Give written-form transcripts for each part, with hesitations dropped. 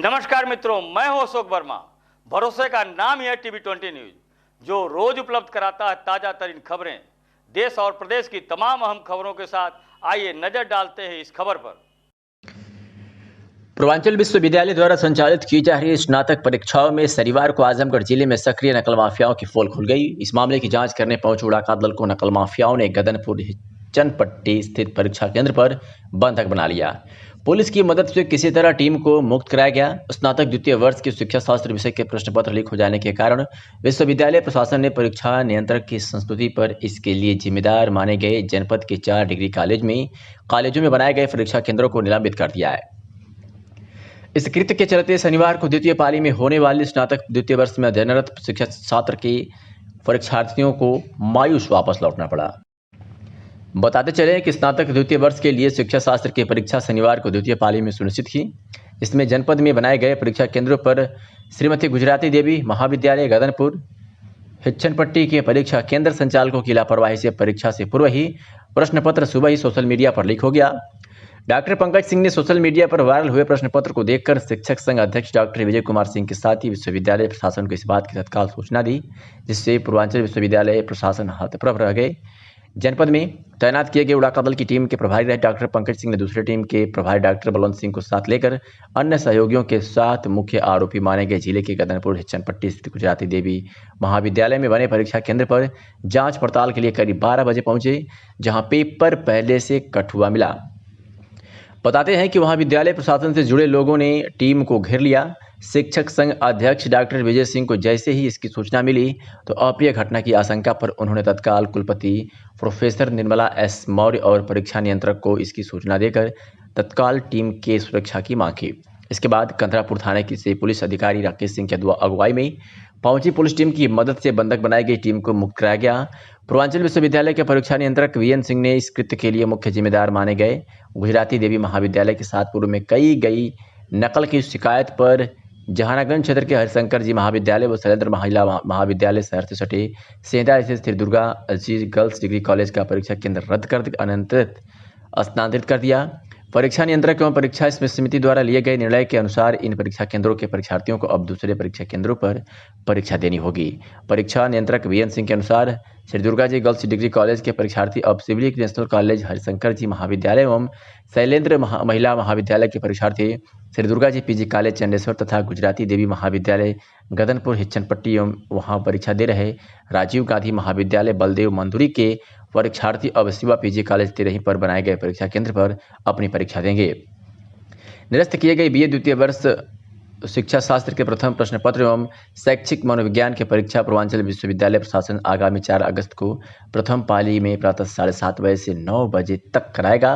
नमस्कार मित्रों, मैं हूं अशोक वर्मा। भरोसे का नाम ही है टीवी20 न्यूज, जो रोज उपलब्ध कराता है ताजा तरीन खबरें। देश और प्रदेश की तमाम अहम खबरों के साथ आइए नजर डालते हैं इस खबर पर। पूर्वांचल विश्वविद्यालय द्वारा संचालित की जा रही स्नातक परीक्षाओं में शनिवार को आजमगढ़ जिले में सक्रिय नकल माफियाओं की पोल खुल गई। इस मामले की जांच करने पहुंचे उड़ाका दल को नकल माफियाओं ने गदनपुर चनपट्टी स्थित परीक्षा केंद्र पर बंधक बना लिया। पुलिस की मदद से किसी तरह टीम को मुक्त कराया गया। स्नातक द्वितीय वर्ष के शिक्षा शास्त्र विषय के प्रश्न पत्र लीक हो जाने के कारण विश्वविद्यालय प्रशासन ने परीक्षा नियंत्रक की संस्तुति पर इसके लिए जिम्मेदार माने गए जनपद के 4 डिग्री कॉलेजों में बनाए गए परीक्षा केंद्रों को निलंबित कर दिया है। इस कृत्य के चलते शनिवार को द्वितीय पाली में होने वाली स्नातक द्वितीय वर्ष में अध्ययनरत शिक्षा छात्र के परीक्षार्थियों को मायूस वापस लौटना पड़ा। बताते चले कि स्नातक द्वितीय वर्ष के लिए शिक्षा शास्त्र की परीक्षा शनिवार को द्वितीय पाली में सुनिश्चित की। इसमें जनपद में बनाए गए परीक्षा केंद्रों पर श्रीमती गुजराती देवी महाविद्यालय गदनपुर हिच्चनपट्टी के परीक्षा केंद्र संचालकों की लापरवाही से परीक्षा से पूर्व ही प्रश्न पत्र सुबह ही सोशल मीडिया पर लीक हो गया। डॉक्टर पंकज सिंह ने सोशल मीडिया पर वायरल हुए प्रश्न पत्र को देखकर शिक्षक संघ अध्यक्ष डॉक्टर विजय कुमार सिंह के साथ ही विश्वविद्यालय प्रशासन को इस बात की तत्काल सूचना दी, जिससे पूर्वांचल विश्वविद्यालय प्रशासन हतप्रभ रह गए। जनपद में तैनात किए गए उड़ाका दल की टीम के प्रभारी रहे डॉक्टर पंकज सिंह ने दूसरी टीम के प्रभारी डॉक्टर बलवंत सिंह को साथ लेकर अन्य सहयोगियों के साथ मुख्य आरोपी माने गए जिले के गदनपुर हिच्चनपट्टी स्थित गुजराती देवी महाविद्यालय में बने परीक्षा केंद्र पर जांच पड़ताल के लिए करीब 12 बजे पहुंचे, जहां पेपर पहले से कट हुआ मिला। बताते हैं कि महाविद्यालय प्रशासन से जुड़े लोगों ने टीम को घेर लिया। शिक्षक संघ अध्यक्ष डॉक्टर विजय सिंह को जैसे ही इसकी सूचना मिली तो अप्रिय घटना की आशंका पर उन्होंने तत्काल कुलपति प्रोफेसर निर्मला एस मौर्य और परीक्षा नियंत्रक को इसकी सूचना देकर तत्काल टीम के सुरक्षा की मांग की। इसके बाद कंथरापुर थाने की से पुलिस अधिकारी राकेश सिंह की अगुवाई में पहुंची पुलिस टीम की मदद से बंधक बनाई गई टीम को मुक्त कराया गया। पूर्वांचल विश्वविद्यालय के परीक्षा नियंत्रक वीएन सिंह ने इस कृत्य के लिए मुख्य जिम्मेदार माने गए गुजराती देवी महाविद्यालय के साथ पूर्व में कई गई नकल की शिकायत पर जहानागंज क्षेत्र के हरिशंकर जी महाविद्यालय व शैलेंद्र महिला महाविद्यालय शहर से सटे सेंधा स्थित Shri Durga ji girls degree college का परीक्षा केंद्र रद्द कर स्थानांतरित कर दिया। परीक्षा नियंत्रक एवं परीक्षा समिति द्वारा लिए गए निर्णय के अनुसार इन परीक्षा केंद्रों के परीक्षार्थियों को अब दूसरे परीक्षा केंद्रों पर परीक्षा देनी होगी। परीक्षा नियंत्रक वीएन सिंह के अनुसार Shri Durga ji girls degree college के परीक्षार्थी अब सिविल नेशनल कॉलेज हरिशंकर जी महाविद्यालय एवं शैलेंद्र महिला महाविद्यालय के परीक्षार्थी श्री दुर्गा जी पीजी कॉलेज चंडेश्वर तथा गुजराती देवी महाविद्यालय गदनपुर हिच्चनपट्टी एवं वहां परीक्षा दे रहे राजीव गांधी महाविद्यालय बलदेव मंदुरी के परीक्षार्थी अब शिवा पीजी कॉलेज तिरही पर बनाए गए परीक्षा केंद्र पर अपनी परीक्षा देंगे। निरस्त किए गए बीए द्वितीय वर्ष शिक्षा शास्त्र के प्रथम प्रश्न पत्र एवं शैक्षिक मनोविज्ञान की परीक्षा पूर्वांचल विश्वविद्यालय प्रशासन आगामी 4 अगस्त को प्रथम पाली में प्रातः 7:30 बजे से 9 बजे तक कराएगा।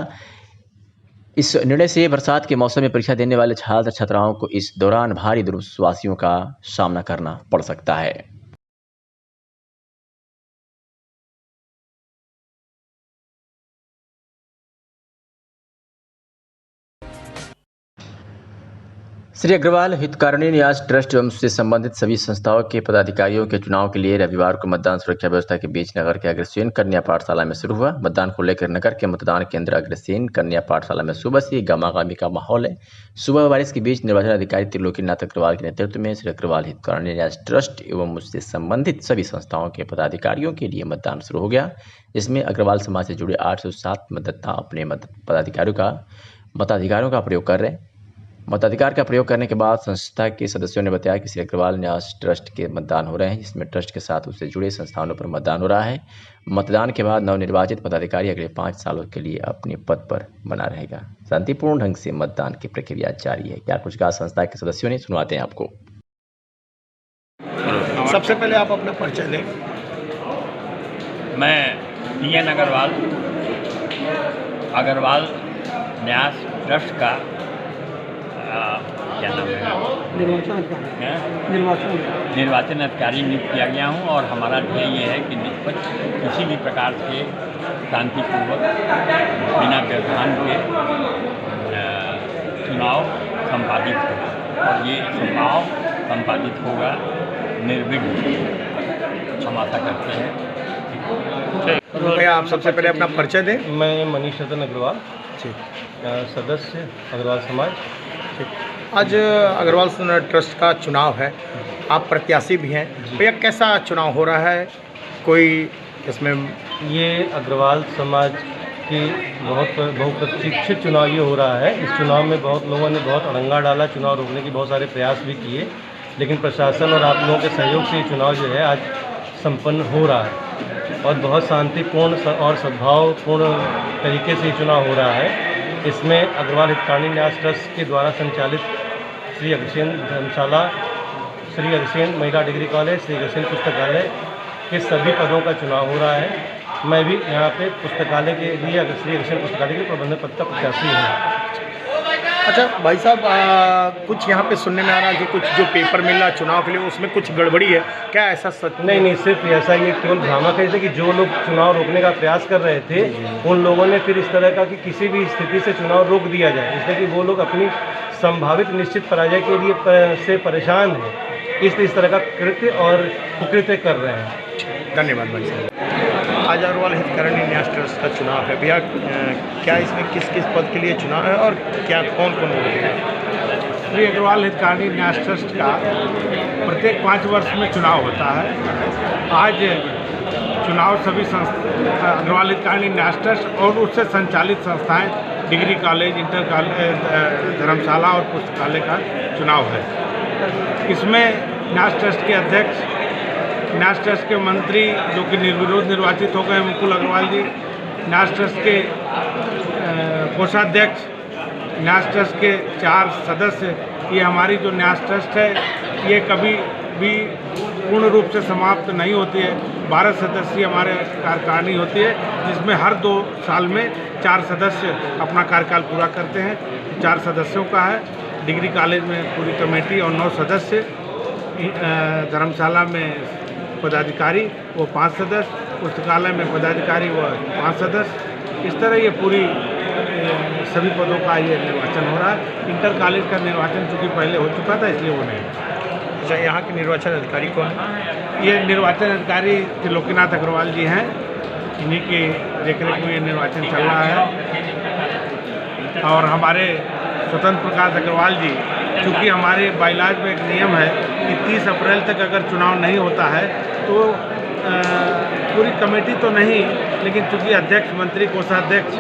इस निर्णय से बरसात के मौसम में परीक्षा देने वाले छात्र छात्राओं को इस दौरान भारी दुर्वासियों का सामना करना पड़ सकता है। श्री अग्रवाल हितकारिणी न्यास ट्रस्ट एवं से संबंधित सभी संस्थाओं के पदाधिकारियों के चुनाव के लिए रविवार को मतदान सुरक्षा व्यवस्था के बीच नगर के अग्रसेन कन्या पाठशाला में शुरू हुआ। मतदान को लेकर नगर के मतदान केंद्र अग्रसेन कन्या पाठशाला में सुबह से गमागमी का माहौल है। सुबह बारिश के बीच निर्वाचन अधिकारी त्रिलोकीनाथ अग्रवाल के नेतृत्व में श्री अग्रवाल हितकारिणी न्यास ट्रस्ट एवं उससे संबंधित सभी संस्थाओं के पदाधिकारियों के लिए मतदान शुरू हो गया। इसमें अग्रवाल समाज से जुड़े 807 मतदाता अपने मताधिकारों का प्रयोग कर रहे हैं। मताधिकार का प्रयोग करने के बाद संस्था के सदस्यों ने बताया कि श्री अग्रवाल न्यास ट्रस्ट के मतदान हो रहे हैं, जिसमें ट्रस्ट के साथ उससे जुड़े संस्थानों पर मतदान हो रहा है। मतदान के बाद नवनिर्वाचित पदाधिकारी अगले 5 सालों के लिए अपने पद पर बना रहेगा। शांतिपूर्ण ढंग से मतदान की प्रक्रिया जारी है। क्या कुछ कहा संस्था के सदस्यों ने, सुनवाते हैं आपको। सबसे पहले आप अपना परिचय दें। मैं पीएन अग्रवाल न्यास ट्रस्ट का क्या नाम है, निर्वाचन अधिकारी नियुक्त किया गया हूं और हमारा ध्येय ये है कि निष्पक्ष किसी भी प्रकार से शांतिपूर्वक बिना व्यवधान के चुनाव संपादित हो और ये चुनाव संपादित होगा निर्विघ्न, हम आशा करते हैं। भैया आप सबसे पहले अपना परिचय दें। मैं मनीष रतन अग्रवाल, सदस्य अग्रवाल समाज। ठीक। आज अग्रवाल ट्रस्ट का चुनाव है, आप प्रत्याशी भी हैं। भैया कैसा चुनाव हो रहा है? कोई इसमें ये अग्रवाल समाज की बहुप्रतीक्षित चुनाव ये हो रहा है। इस चुनाव में बहुत लोगों ने बहुत अड़ंगा डाला, चुनाव रोकने के बहुत सारे प्रयास भी किए, लेकिन प्रशासन और आप लोगों के सहयोग से ये चुनाव जो है आज संपन्न हो रहा है और बहुत शांतिपूर्ण और सद्भावपूर्ण तरीके से ये चुनाव हो रहा है। इसमें अग्रवाल हितकानी न्यास ट्रस्ट के द्वारा संचालित श्री अग्रसेन धर्मशाला, श्री अग्रसेन महिला डिग्री कॉलेज, श्री अग्रसेन पुस्तकालय के सभी पदों का चुनाव हो रहा है। मैं भी यहाँ पे पुस्तकालय के लिए श्री अग्रसेन पुस्तकालय के प्रबंधक पद का प्रत्याशी हूँ। अच्छा भाई साहब, कुछ यहाँ पे सुनने में आ रहा है कि कुछ जो पेपर मिल रहा है चुनाव के लिए उसमें कुछ गड़बड़ी है, क्या ऐसा सच? नहीं, सिर्फ ऐसा ये केवल भ्रामक है कि जो लोग चुनाव रोकने का प्रयास कर रहे थे उन लोगों ने फिर इस तरह का कि किसी भी स्थिति से चुनाव रोक दिया जाए, इसलिए कि वो लोग अपनी संभावित निश्चित पराजय के लिए से परेशान हैं, इस तरह का कृत्य और कुकृत्य कर रहे हैं। धन्यवाद भाई साहब। आज अग्रवाल हितकानी न्यास ट्रस्ट का चुनाव है भैया, क्या इसमें किस किस पद के लिए चुनाव है और क्या कौन कौन लोग हैं? श्री अग्रवाल हितकानी न्यास ट्रस्ट का प्रत्येक 5 वर्ष में चुनाव होता है। आज चुनाव सभी अग्रवाल हितकानी न्यास ट्रस्ट और उससे संचालित संस्थाएं डिग्री कॉलेज, इंटर कॉलेज, धर्मशाला और पुस्तकालय का चुनाव है। इसमें न्यास ट्रस्ट के अध्यक्ष, न्यास ट्रस्ट के मंत्री जो कि निर्विरोध निर्वाचित हो गए मुकुल अग्रवाल जी, न्यास ट्रस्ट के कोषाध्यक्ष, न्यास ट्रस्ट के 4 सदस्य। ये हमारी जो न्यास ट्रस्ट है ये कभी भी पूर्ण रूप से समाप्त नहीं होती है। 12 सदस्यीय हमारे कार्यकारिणी होती है, जिसमें हर 2 साल में 4 सदस्य अपना कार्यकाल पूरा करते हैं। 4 सदस्यों का है। डिग्री कॉलेज में पूरी कमेटी और 9 सदस्य, धर्मशाला में पदाधिकारी वो 5 सदस्य, पुस्तकालय में पदाधिकारी वो 5 सदस्य। इस तरह ये पूरी सभी पदों का ये निर्वाचन हो रहा है। इंटर कॉलेज का निर्वाचन चूँकि पहले हो चुका था इसलिए वो नहीं। अच्छा, यहाँ के निर्वाचन अधिकारी कौन है? ये निर्वाचन अधिकारी त्रिलोकीनाथ अग्रवाल जी हैं, इन्हीं की देखरेख में ये निर्वाचन चल रहा है। और हमारे स्वतंत्र प्रकाश अग्रवाल जी, चूँकि हमारे बाइलाज में एक नियम है कि 30 अप्रैल तक अगर चुनाव नहीं होता है तो पूरी कमेटी तो नहीं, लेकिन चूँकि अध्यक्ष, मंत्री, कोषाध्यक्ष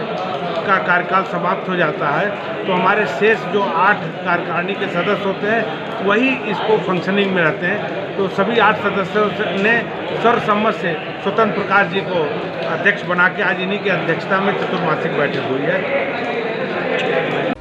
का कार्यकाल समाप्त हो जाता है तो हमारे शेष जो 8 कार्यकारिणी के सदस्य होते हैं वही इसको फंक्शनिंग में रहते हैं। तो सभी 8 सदस्यों ने सर्वसम्मत से स्वतंत्र प्रकाश जी को अध्यक्ष बना के आज इन्हीं की अध्यक्षता में चतुर्मासिक बैठक हुई है।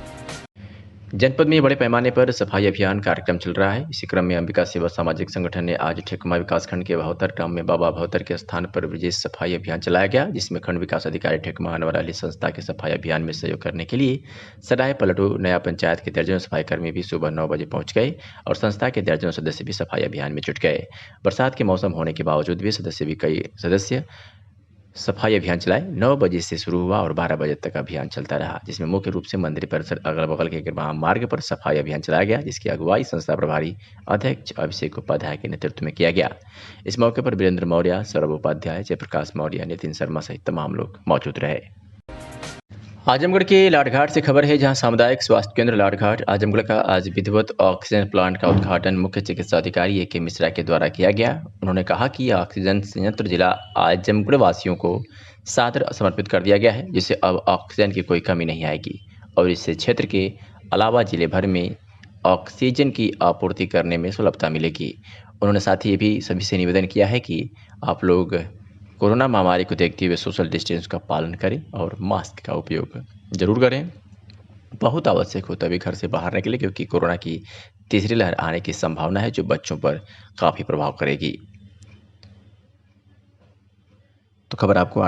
जनपद में बड़े पैमाने पर सफाई अभियान कार्यक्रम चल रहा है। इसी क्रम में अंबिका सेवा सामाजिक संगठन ने आज ठेकुमा विकासखंड के बहोतर ग्राम में बाबा बहोतर के स्थान पर विशेष सफाई अभियान चलाया गया, जिसमें खंड विकास अधिकारी ठेकुमा अनवर अली संस्था के सफाई अभियान में सहयोग करने के लिए सराय पलटू नया पंचायत के दर्जनों सफाई कर्मी भी सुबह 9 बजे पहुंच गए और संस्था के दर्जनों सदस्य भी सफाई अभियान में जुट गए। बरसात के मौसम होने के बावजूद भी कई सदस्य सफाई अभियान चलाए। 9 बजे से शुरू हुआ और 12 बजे तक अभियान चलता रहा, जिसमें मुख्य रूप से मंदिर परिसर, अगल बगल के ग्राम मार्ग पर सफाई अभियान चलाया गया, जिसकी अगुवाई संस्था प्रभारी अध्यक्ष अभिषेक उपाध्याय के नेतृत्व में किया गया। इस मौके पर वीरेंद्र मौर्य, सौरभ उपाध्याय, जयप्रकाश मौर्य, नितिन शर्मा सहित तमाम लोग मौजूद रहे। आजमगढ़ के लाटघाट से खबर है, जहां सामुदायिक स्वास्थ्य केंद्र लाटघाट आजमगढ़ का आज विधिवत ऑक्सीजन प्लांट का उद्घाटन मुख्य चिकित्सा अधिकारी ए.के. मिश्रा के द्वारा किया गया। उन्होंने कहा कि यह ऑक्सीजन संयंत्र जिला आजमगढ़ वासियों को सादर समर्पित कर दिया गया है, जिससे अब ऑक्सीजन की कोई कमी नहीं आएगी और इससे क्षेत्र के अलावा जिले भर में ऑक्सीजन की आपूर्ति करने में सुलभता मिलेगी। उन्होंने साथ ही ये भी सभी से निवेदन किया है कि आप लोग कोरोना महामारी को देखते हुए सोशल डिस्टेंस का पालन करें और मास्क का उपयोग जरूर करें। बहुत आवश्यक हो तभी घर से बाहर निकलें, क्योंकि कोरोना की तीसरी लहर आने की संभावना है, जो बच्चों पर काफ़ी प्रभाव करेगी। तो खबर आपको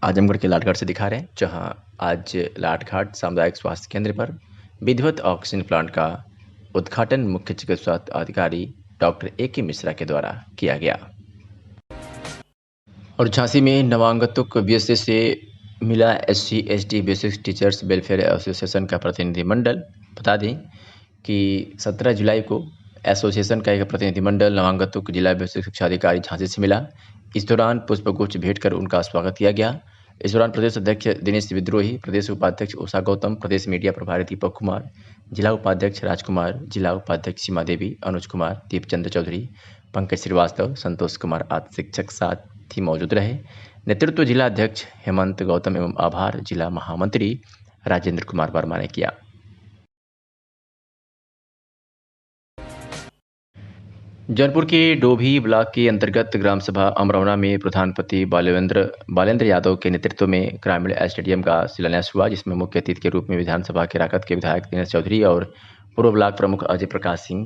आजमगढ़ के लाटघाट से दिखा रहे हैं, जहां आज लाटघाट सामुदायिक स्वास्थ्य केंद्र पर विधिवत ऑक्सीजन प्लांट का उद्घाटन मुख्य चिकित्सा अधिकारी डॉक्टर ए.के. मिश्रा के द्वारा किया गया। और झांसी में नवांगतुक बीएसए से मिला SC/ST basic teachers welfare association का प्रतिनिधिमंडल। बता दें कि 17 जुलाई को एसोसिएशन का एक प्रतिनिधिमंडल नवांगतुक जिला बेसिक शिक्षा अधिकारी झांसी से मिला। इस दौरान पुष्पगुच्छ भेंट कर उनका स्वागत किया गया। इस दौरान प्रदेश अध्यक्ष दिनेश विद्रोही, प्रदेश उपाध्यक्ष उषा गौतम, प्रदेश मीडिया प्रभारी दीपक कुमार, जिला उपाध्यक्ष राजकुमार, जिला उपाध्यक्ष सीमा देवी, अनुज कुमार, दीपचंद्र चौधरी, पंकज श्रीवास्तव, संतोष कुमार आदि शिक्षक साथ ही मौजूद रहे। नेतृत्व जिला अध्यक्ष हेमंत गौतम एवं आभार जिला महामंत्री राजेंद्र कुमार वर्मा ने किया। जौनपुर के डोभी ब्लॉक के अंतर्गत ग्राम सभा अमरौना में प्रधानपति बालेंद्र यादव के नेतृत्व में ग्रामीण स्टेडियम का शिलान्यास हुआ, जिसमें मुख्य अतिथि के रूप में विधानसभा के राकत के विधायक दिनेश चौधरी और पूर्व ब्लॉक प्रमुख अजय प्रकाश सिंह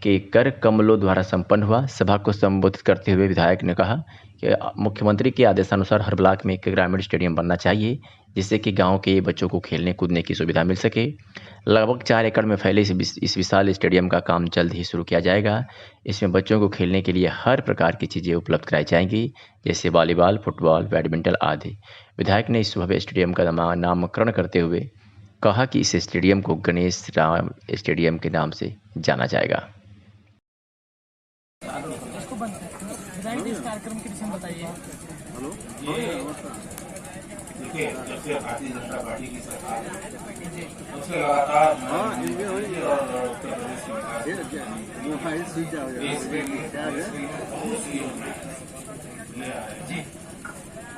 के कर कमलों द्वारा संपन्न हुआ। सभा को संबोधित करते हुए विधायक ने कहा कि मुख्यमंत्री के आदेशानुसार हर ब्लॉक में एक ग्रामीण स्टेडियम बनना चाहिए, जिससे कि गांव के बच्चों को खेलने कूदने की सुविधा मिल सके। लगभग 4 एकड़ में फैले इस विशाल स्टेडियम का काम जल्द ही शुरू किया जाएगा। इसमें बच्चों को खेलने के लिए हर प्रकार की चीज़ें उपलब्ध कराई जाएंगी, जैसे वॉलीबॉल, फुटबॉल, बैडमिंटन आदि। विधायक ने इस भव्य स्टेडियम का नामकरण करते हुए कहा कि इस स्टेडियम को गणेश राम स्टेडियम के नाम से जाना जाएगा। इस कार्यक्रम के विषय में बताइए। देखिए, जब से भारतीय जनता पार्टी की सरकार है, तब से लगातार उत्तर प्रदेश की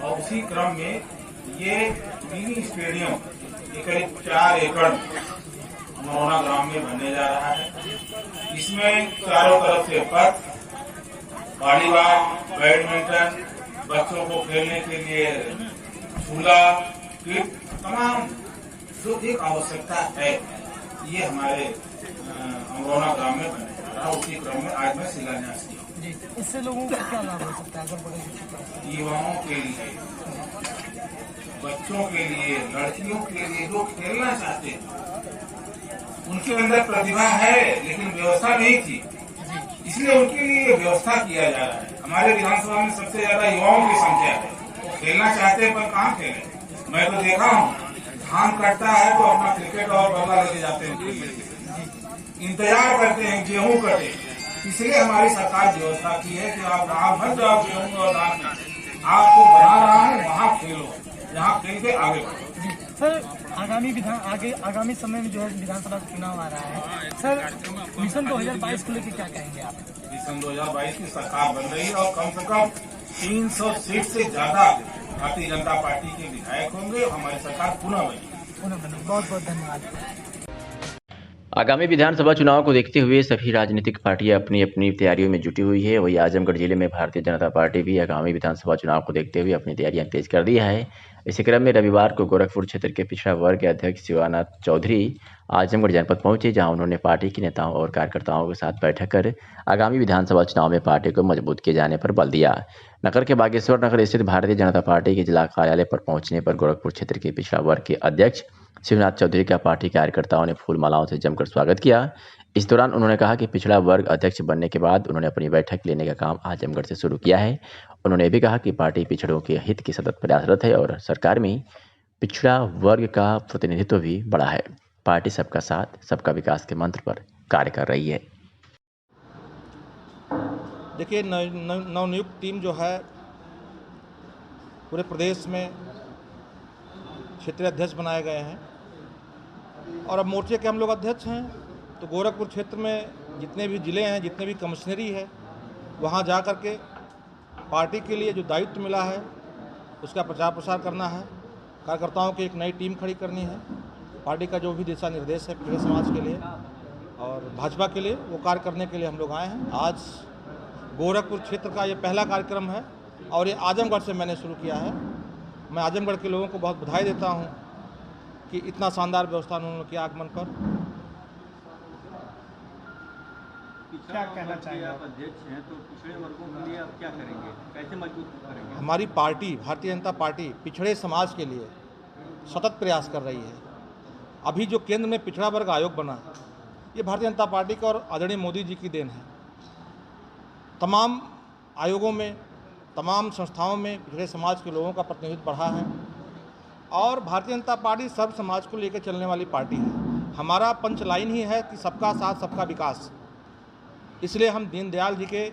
और उसी क्रम में ये मिनी स्टेडियम करीब 4 एकड़ अमरौना ग्राम में बनने जा रहा है। इसमें चारों तरफ से पथ, वॉलीबॉल, बैडमिंटन, बच्चों को खेलने के लिए झूला, किट, तमाम जो एक आवश्यकता है, ये हमारे अमरौना ग्राम में बने जा रहा है। उसी क्रम में आज मैं शिलान्यास किया। इससे लोगों को क्या लाभ हो सकता है अगर बड़े? युवाओं के लिए, बच्चों के लिए, लड़कियों के लिए जो खेलना चाहते हैं, उनके अंदर प्रतिभा है लेकिन व्यवस्था नहीं थी, इसलिए उनके लिए व्यवस्था किया जा रहा है। हमारे विधानसभा में सबसे ज्यादा युवाओं की संख्या है, वो खेलना चाहते हैं पर कहाँ खेले। मैं तो देखा हूँ, धान कटता है तो अपना क्रिकेट और बल्ला लेके जाते हैं, इंतजार करते हैं गेहूं कटे। इसलिए हमारी सरकार व्यवस्था की है कि आप वहाँ मत जाओ गेहूं और धान में, आपको बना रहा है वहाँ खेलो, यहाँ खेल के आगे बढ़ो। सर, आगामी समय में जो है विधानसभा चुनाव आ रहा है, सर मिशन 2022 को लेकर क्या कहेंगे आप? मिशन 2022 की सरकार बन रही है और कम से कम 300 सीट से ज्यादा भारतीय जनता पार्टी के विधायक होंगे। हमारी सरकार पुनः बनेगी। बहुत बहुत धन्यवाद। आगामी विधानसभा चुनाव को देखते हुए सभी राजनीतिक पार्टियां अपनी अपनी तैयारियों में जुटी हुई है। वही आजमगढ़ जिले में भारतीय जनता पार्टी भी आगामी विधानसभा चुनाव को देखते हुए अपनी तैयारियां तेज कर दी है। इसी क्रम में रविवार को गोरखपुर क्षेत्र के पिछड़ा वर्ग के अध्यक्ष शिवानाथ चौधरी आजमगढ़ जनपद पहुंचे, जहां उन्होंने पार्टी के नेताओं और कार्यकर्ताओं के साथ बैठक कर आगामी विधानसभा चुनाव में पार्टी को मजबूत किए जाने पर बल दिया। नगर के बागेश्वर नगर स्थित भारतीय जनता पार्टी के जिला कार्यालय पर पहुंचने पर गोरखपुर क्षेत्र के पिछड़ा वर्ग के अध्यक्ष शिवनाथ चौधरी का पार्टी कार्यकर्ताओं ने फूल मालाओं से जमकर स्वागत किया। इस दौरान उन्होंने कहा कि पिछड़ा वर्ग अध्यक्ष बनने के बाद उन्होंने अपनी बैठक लेने का काम आजमगढ़ से शुरू किया है। उन्होंने भी कहा कि पार्टी पिछड़ों के हित की सतत प्रयासरत है और सरकार में पिछड़ा वर्ग का प्रतिनिधित्व भी बढ़ा है। पार्टी सबका साथ सबका विकास के मंत्र पर कार्य कर रही है। देखिए, नवनियुक्त टीम जो है पूरे प्रदेश में क्षेत्रीय अध्यक्ष बनाए गए हैं और अब मोर्चे के हम लोग अध्यक्ष हैं। तो गोरखपुर क्षेत्र में जितने भी ज़िले हैं, जितने भी कमिश्नरी है, वहाँ जा कर के पार्टी के लिए जो दायित्व मिला है उसका प्रचार प्रसार करना है। कार्यकर्ताओं की एक नई टीम खड़ी करनी है। पार्टी का जो भी दिशा निर्देश है पिछड़े समाज के लिए और भाजपा के लिए, वो कार्य करने के लिए हम लोग आए हैं। आज गोरखपुर क्षेत्र का ये पहला कार्यक्रम है और ये आजमगढ़ से मैंने शुरू किया है। मैं आजमगढ़ के लोगों को बहुत बधाई देता हूँ कि इतना शानदार व्यवस्था उन्होंने किया आगमन पर। क्या कहना चाहिए? आप अध्यक्ष हैं तो पिछड़े वर्गों के लिए आप क्या करेंगे, कैसे मजबूत करेंगे? हमारी पार्टी भारतीय जनता पार्टी पिछड़े समाज के लिए सतत प्रयास कर रही है। अभी जो केंद्र में पिछड़ा वर्ग आयोग बना है, ये भारतीय जनता पार्टी का और आदरणीय मोदी जी की देन है। तमाम आयोगों में, तमाम संस्थाओं में पिछड़े समाज के लोगों का प्रतिनिधित्व बढ़ा है और भारतीय जनता पार्टी सर्व समाज को लेकर चलने वाली पार्टी है। हमारा पंच लाइन ही है कि सबका साथ सबका विकास। इसलिए हम दीनदयाल जी के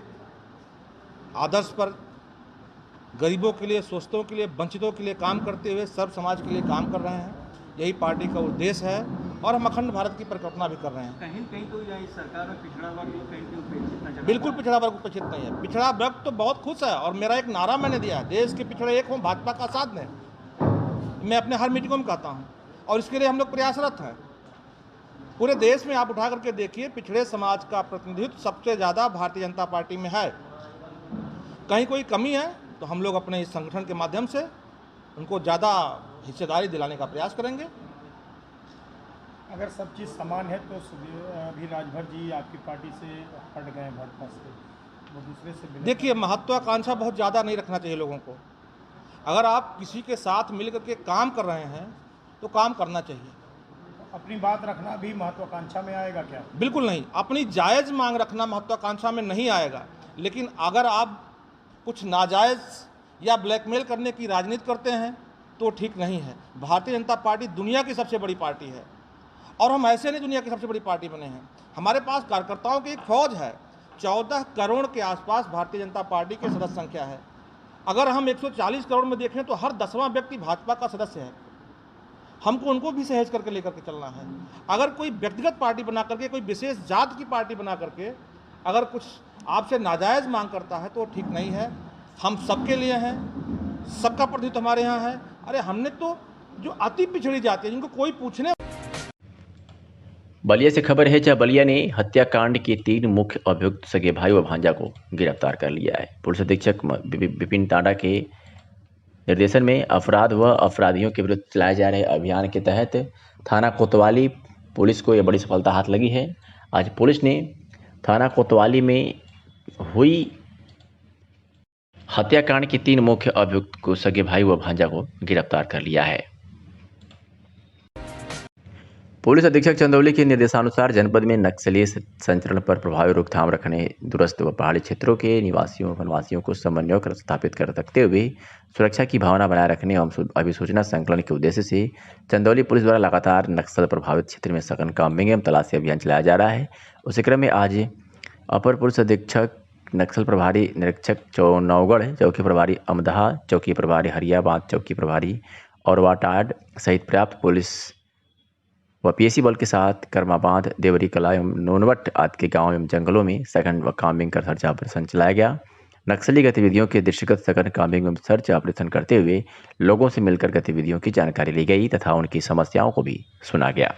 आदर्श पर गरीबों के लिए, शोषितों के लिए, वंचितों के लिए काम करते हुए सर्व समाज के लिए काम कर रहे हैं। यही पार्टी का उद्देश्य है और हम अखंड भारत की परिकल्पना भी कर रहे हैं। कहीं कहीं तो यह सरकार में पिछड़ा वर्ग कहीं उपेक्षित नजर बिल्कुल पिछड़ा वर्ग उपेक्षित नहीं है। पिछड़ा वर्ग तो बहुत खुश है और मेरा एक नारा मैंने दिया है, देश के पिछड़े एक हों, भाजपा का साथ दें। मैं अपने हर मीटिंगों में कहता हूँ और इसके लिए हम लोग प्रयासरत हैं। पूरे देश में आप उठा करके देखिए, पिछड़े समाज का प्रतिनिधित्व सबसे ज़्यादा भारतीय जनता पार्टी में है। कहीं कोई कमी है तो हम लोग अपने इस संगठन के माध्यम से उनको ज़्यादा हिस्सेदारी दिलाने का प्रयास करेंगे। अगर सब चीज़ समान है तो अभी राजभर जी आपकी पार्टी से हट गए भाजपा से, वो दूसरे से। देखिए, महत्वाकांक्षा बहुत ज़्यादा नहीं रखना चाहिए लोगों को। अगर आप किसी के साथ मिल करके काम कर रहे हैं तो काम करना चाहिए। अपनी बात रखना भी महत्वाकांक्षा में आएगा क्या? बिल्कुल नहीं, अपनी जायज़ मांग रखना महत्वाकांक्षा में नहीं आएगा। लेकिन अगर आप कुछ नाजायज़ या ब्लैकमेल करने की राजनीति करते हैं तो ठीक नहीं है। भारतीय जनता पार्टी दुनिया की सबसे बड़ी पार्टी है और हम ऐसे नहीं दुनिया की सबसे बड़ी पार्टी बने हैं। हमारे पास कार्यकर्ताओं की एक फौज है। 14 करोड़ के आसपास भारतीय जनता पार्टी की सदस्य संख्या है। अगर हम 140 करोड़ में देखें तो हर 10वां व्यक्ति भाजपा का सदस्य है। हमको उनको भी सहेज करके लेकर के चलना है। अगर कोई व्यक्तिगत पार्टी बना करके, कोई विशेष जात की पार्टी बना करके अगर कुछ आपसे नाजायज़ मांग करता है तो ठीक नहीं है। हम सबके लिए हैं, सबका प्रतिनिधित्व हमारे यहाँ है। अरे हमने तो जो अति पिछड़ी जाति है, जिनको कोई पूछने। बलिया से खबर है, जहां बलिया ने हत्याकांड के 3 मुख्य अभियुक्त सगे भाई व भांजा को गिरफ्तार कर लिया है। पुलिस अधीक्षक विपिन टाडा के निर्देशन में अपराध व अपराधियों के विरुद्ध चलाए जा रहे अभियान के तहत थाना कोतवाली पुलिस को यह बड़ी सफलता हाथ लगी है। आज पुलिस ने थाना कोतवाली में हुई हत्याकांड के 3 मुख्य अभियुक्त को सगे भाई व भांजा को गिरफ्तार कर लिया है। पुलिस अधीक्षक चंदौली के निर्देशानुसार जनपद में नक्सली संचरण पर प्रभावी रोकथाम रखने, दूरस्थ व पहाड़ी क्षेत्रों के निवासियों वनवासियों को समन्वय कर स्थापित कर रखते हुए सुरक्षा की भावना बनाए रखने एवं अभिसूचना संकलन के उद्देश्य से चंदौली पुलिस द्वारा लगातार नक्सल प्रभावित क्षेत्र में सघन काम्बिंग एवं तलाशी अभियान चलाया जा रहा है। उसी क्रम में आज अपर पुलिस अधीक्षक नक्सल प्रभारी निरीक्षक नौगढ़, चौकी प्रभारी अमदहा, चौकी प्रभारी हरियाबाद, चौकी प्रभारी और वाटाड सहित पर्याप्त पुलिस व पीएसी बल के साथ कर्माबांध, देवरी कला एवं नोनवट आदि के गांव एवं जंगलों में सघन व काम्बिंग कर सर्च ऑपरेशन चलाया गया। नक्सली गतिविधियों के दृष्टिगत सघन काम्बिंग एवं सर्च ऑपरेशन करते हुए लोगों से मिलकर गतिविधियों की जानकारी ली गई तथा उनकी समस्याओं को भी सुना गया।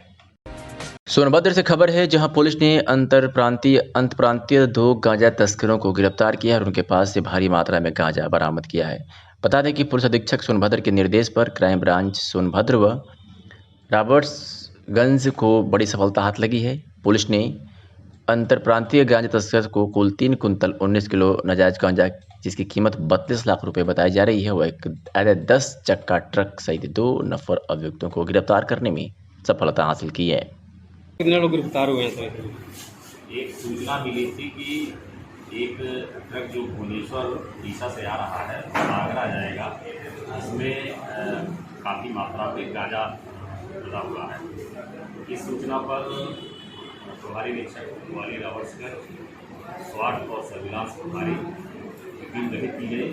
सोनभद्र से खबर है, जहां पुलिस ने अंतप्रांतीय 2 गांजा तस्करों को गिरफ्तार किया और उनके पास से भारी मात्रा में गांजा बरामद किया है। बता दें कि पुलिस अधीक्षक सोनभद्र के निर्देश पर क्राइम ब्रांच सोनभद्र व रॉबर्ट्सगंज को बड़ी सफलता हाथ लगी है। पुलिस ने अंतरप्रांतीय गांजा तस्कर को कुल 3 कुंतल 19 किलो नाजायज गांजा, जिसकी कीमत 32 लाख रुपए बताई जा रही है, वह एक 10 चक्का ट्रक सहित 2 नफर अभियुक्तों को गिरफ्तार करने में सफलता हासिल की है। कितने लोग गिरफ्तार हुए हैं? एक सूचना मिली थी कि एक ट्रक जो भुवनेश्वर उड़ीसा से आ रहा है, आगरा जाएगा, इसमें काफ़ी मात्रा में गांजा लदा हुआ है। इस सूचना पर प्रभारी निरीक्षक वाली रॉबर्ट्सगंज, स्वाट और सर्विलांस प्रभारी टीम गठित की गई,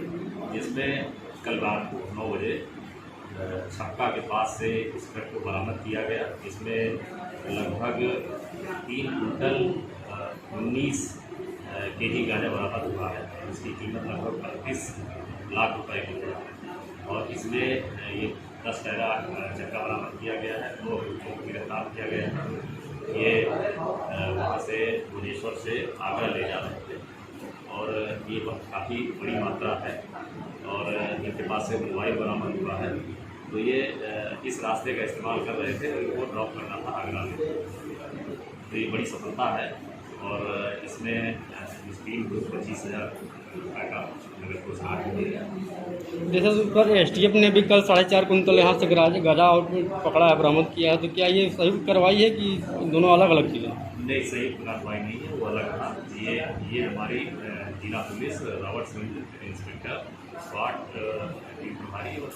जिसमें कल रात को 9 बजे छक्का के पास से इस ट्रक को बरामद किया गया। इसमें लगभग 3 कुंटल 19 केजी गांजा बरामद हुआ है, इसकी कीमत लगभग 35 लाख रुपए की है और इसमें ये 10 टैरा चक्का बरामद किया गया है। 2 अभियुक्तों को गिरफ्तार किया गया है। ये वहाँ से भुवनेश्वर से आगरा ले जा रहे थे और ये काफ़ी बड़ी मात्रा है और इनके पास से मोबाइल बरामद हुआ है। तो ये इस रास्ते का इस्तेमाल कर रहे थे, इनको ड्रॉप करना था आगरा में। तो ये बड़ी सफलता है और इसमें टीम को 25,000 रुपये का नगद पुरस्कार मिलेगा। जैसे उस पर एसटीएफ ने भी कल 4.5 कुंतल यहाँ से गांजा और पकड़ा है, बरामद किया है, तो क्या ये संयुक्त कार्रवाई है कि दोनों अलग अलग चीज़ें? नहीं, संयुक्त कार्रवाई नहीं है, वो अलग था। ये हमारी जिला पुलिस रॉबर्ट्सगंज इंस्पेक्टर स्वाट टीम प्रभारी और